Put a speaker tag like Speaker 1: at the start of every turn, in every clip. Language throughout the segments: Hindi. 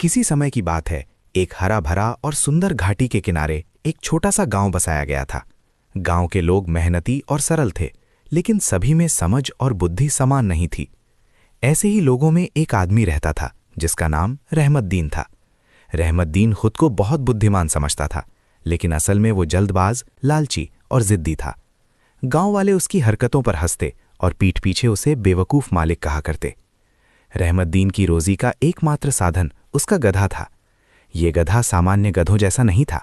Speaker 1: किसी समय की बात है, एक हरा भरा और सुंदर घाटी के किनारे एक छोटा सा गांव बसाया गया था। गांव के लोग मेहनती और सरल थे, लेकिन सभी में समझ और बुद्धि समान नहीं थी। ऐसे ही लोगों में एक आदमी रहता था जिसका नाम रहमतदीन था। रहमतदीन खुद को बहुत बुद्धिमान समझता था, लेकिन असल में वो जल्दबाज, लालची और जिद्दी था। गांव वाले उसकी हरकतों पर हंसते और पीठ पीछे उसे बेवकूफ मालिक कहा करते। रहमतदीन की रोजी का एकमात्र साधन उसका गधा था। ये गधा सामान्य गधों जैसा नहीं था।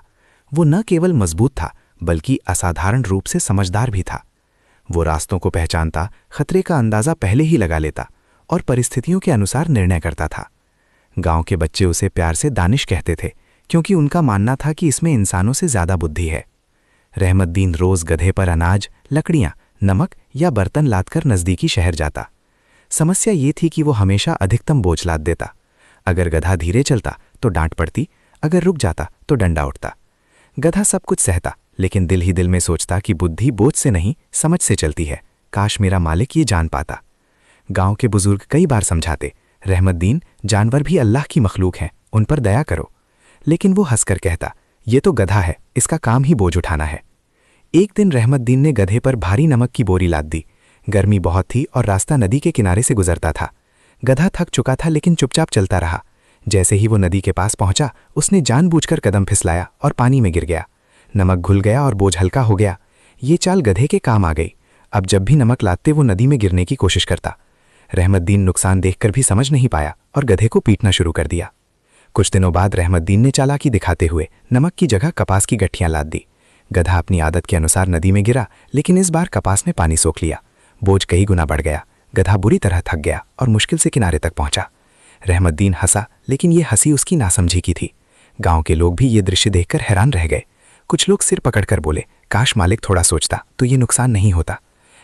Speaker 1: वो न केवल मजबूत था, बल्कि असाधारण रूप से समझदार भी था। वो रास्तों को पहचानता, खतरे का अंदाजा पहले ही लगा लेता और परिस्थितियों के अनुसार निर्णय करता था। गांव के बच्चे उसे प्यार से दानिश कहते थे, क्योंकि उनका मानना था कि इसमें इंसानों से ज्यादा बुद्धि है। रहमतदीन रोज गधे पर अनाज, लकड़ियां, नमक या बर्तन लादकर नजदीकी शहर जाता। समस्या ये थी कि वो हमेशा अधिकतम बोझ लाद देता। अगर गधा धीरे चलता तो डांट पड़ती, अगर रुक जाता तो डंडा उठता। गधा सब कुछ सहता, लेकिन दिल ही दिल में सोचता कि बुद्धि बोझ से नहीं, समझ से चलती है। काश मेरा मालिक ये जान पाता। गांव के बुजुर्ग कई बार समझाते, रहमतदीन, जानवर भी अल्लाह की मखलूक हैं, उन पर दया करो। लेकिन वो हंसकर कहता, ये तो गधा है, इसका काम ही बोझ उठाना है। एक दिन रहमतदीन ने गधे पर भारी नमक की बोरी लाद दी। गर्मी बहुत थी और रास्ता नदी के किनारे से गुजरता था। गधा थक चुका था, लेकिन चुपचाप चलता रहा। जैसे ही वो नदी के पास पहुंचा, उसने जानबूझकर कदम फिसलाया और पानी में गिर गया। नमक घुल गया और बोझ हल्का हो गया। ये चाल गधे के काम आ गई। अब जब भी नमक लादते वो नदी में गिरने की कोशिश करता। रहमतदीन नुकसान देखकर भी समझ नहीं पाया और गधे को पीटना शुरू कर दिया। कुछ दिनों बाद रहमतदीन ने चालाकी दिखाते हुए नमक की जगह कपास की गठियां लाद दी। गधा अपनी आदत के अनुसार नदी में गिरा, लेकिन इस बार कपास ने पानी सोख लिया। बोझ कई गुना बढ़ गया। गधा बुरी तरह थक गया और मुश्किल से किनारे तक पहुंचा। रहमतदीन हंसा, लेकिन ये हंसी उसकी नासमझी की थी। गांव के लोग भी ये दृश्य देखकर हैरान रह गए। कुछ लोग सिर पकड़कर बोले, काश मालिक थोड़ा सोचता तो ये नुकसान नहीं होता।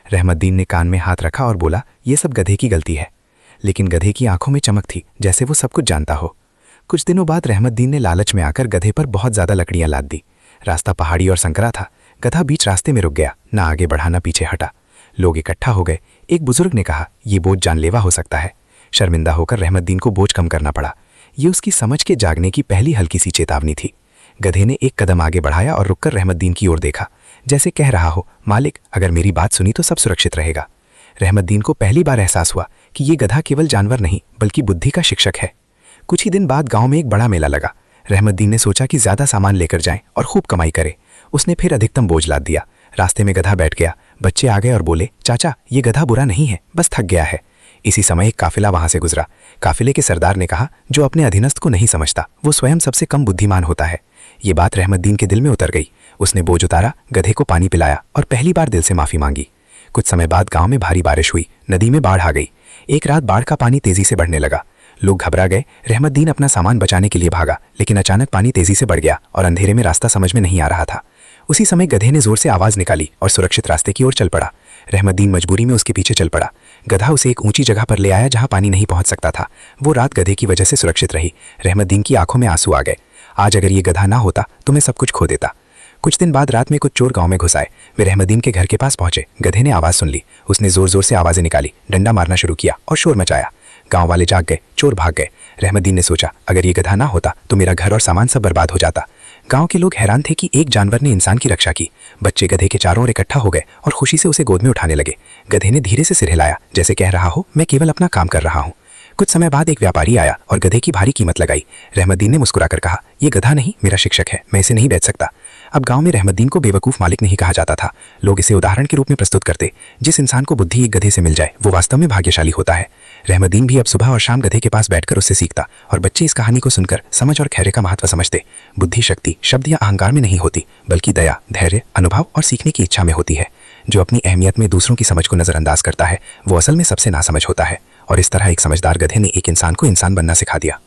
Speaker 1: रहमतदीन ने कान में हाथ रखा और बोला, ये सब गधे की गलती है। लेकिन गधे की आंखों में चमक थी, जैसे वो सब कुछ जानता हो। कुछ दिनों बाद रहमतदीन ने लालच में आकर गधे पर बहुत ज्यादा लकड़ियां लाद दी। रास्ता पहाड़ी और संकरा था। गधा बीच रास्ते में रुक गया, ना आगे बढ़ा ना पीछे हटा। लोग इकट्ठा हो गए। एक बुजुर्ग ने कहा, ये बोझ जानलेवा हो सकता है। शर्मिंदा होकर रहमतदीन को बोझ कम करना पड़ा। ये उसकी समझ के जागने की पहली हल्की सी चेतावनी थी। गधे ने एक कदम आगे बढ़ाया और रुककर रहमतदीन की ओर देखा, जैसे कह रहा हो, मालिक, अगर मेरी बात सुनी तो सब सुरक्षित रहेगा। रहमतदीन को पहली बार एहसास हुआ कि ये गधा केवल जानवर नहीं, बल्कि बुद्धि का शिक्षक है। कुछ ही दिन बाद गांव में एक बड़ा मेला लगा। रहमतदीन ने सोचा कि ज्यादा सामान लेकर जाएं और खूब कमाई करे। उसने फिर अधिकतम बोझ लाद दिया। रास्ते में गधा बैठ गया। बच्चे आ गए और बोले, चाचा, ये गधा बुरा नहीं है, बस थक गया है। इसी समय एक काफिला वहां से गुजरा। काफिले के सरदार ने कहा, जो अपने अधीनस्थ को नहीं समझता वो स्वयं सबसे कम बुद्धिमान होता है। ये बात रहमतदीन के दिल में उतर गई। उसने बोझ उतारा, गधे को पानी पिलाया और पहली बार दिल से माफी मांगी। कुछ समय बाद गांव में भारी बारिश हुई। नदी में बाढ़ आ गई। एक रात बाढ़ का पानी तेजी से बढ़ने लगा। लोग घबरा गए। रहमतदीन अपना सामान बचाने के लिए भागा, लेकिन अचानक पानी तेजी से बढ़ गया और अंधेरे में रास्ता समझ में नहीं आ रहा था। उसी समय गधे ने जोर से आवाज निकाली और सुरक्षित रास्ते की ओर चल पड़ा। रहमतदीन मजबूरी में उसके पीछे चल पड़ा। गधा उसे एक ऊंची जगह पर ले आया जहां पानी नहीं पहुंच सकता था। वो रात गधे की वजह से सुरक्षित रही। रहमतदीन की आंखों में आंसू आ गए। आज अगर ये गधा ना होता तो मैं सब कुछ खो देता। कुछ दिन बाद रात में कुछ चोर गांव में घुस आए। वे रहमतदीन के घर के पास पहुंचे। गधे ने आवाज सुन ली। उसने जोर जोर से आवाजें निकाली, डंडा मारना शुरू किया और शोर मचाया। गांव वाले जाग गए, चोर भाग गए। रहमतदीन ने सोचा, अगर ये गधा ना होता तो मेरा घर और सामान सब बर्बाद हो जाता। गांव के लोग हैरान थे कि एक जानवर ने इंसान की रक्षा की। बच्चे गधे के चारों ओर इकट्ठा हो गए और खुशी से उसे गोद में उठाने लगे। गधे ने धीरे से सिर हिलाया, जैसे कह रहा हो, मैं केवल अपना काम कर रहा हूँ। कुछ समय बाद एक व्यापारी आया और गधे की भारी कीमत लगाई। रहमतदीन ने मुस्कुराकर कहा, ये गधा नहीं, मेरा शिक्षक है, मैं इसे नहीं बेच सकता। अब गांव में रहमतदीन को बेवकूफ मालिक नहीं कहा जाता था। लोग इसे उदाहरण के रूप में प्रस्तुत करते। जिस इंसान को बुद्धि एक गधे से मिल जाए वो वास्तव में भाग्यशाली होता है। रहमतदीन भी अब सुबह और शाम गधे के पास बैठकर उससे सीखता और बच्चे इस कहानी को सुनकर समझ और खैरे का महत्व समझते। बुद्धि शक्ति शब्द या अहंकार में नहीं होती, बल्कि दया, धैर्य, अनुभव और सीखने की इच्छा में होती है। जो अपनी अहमियत में दूसरों की समझ को नजरअंदाज करता है वो असल में सबसे नासमझ होता है। और इस तरह एक समझदार गधे ने एक इंसान को इंसान बनना सिखा दिया।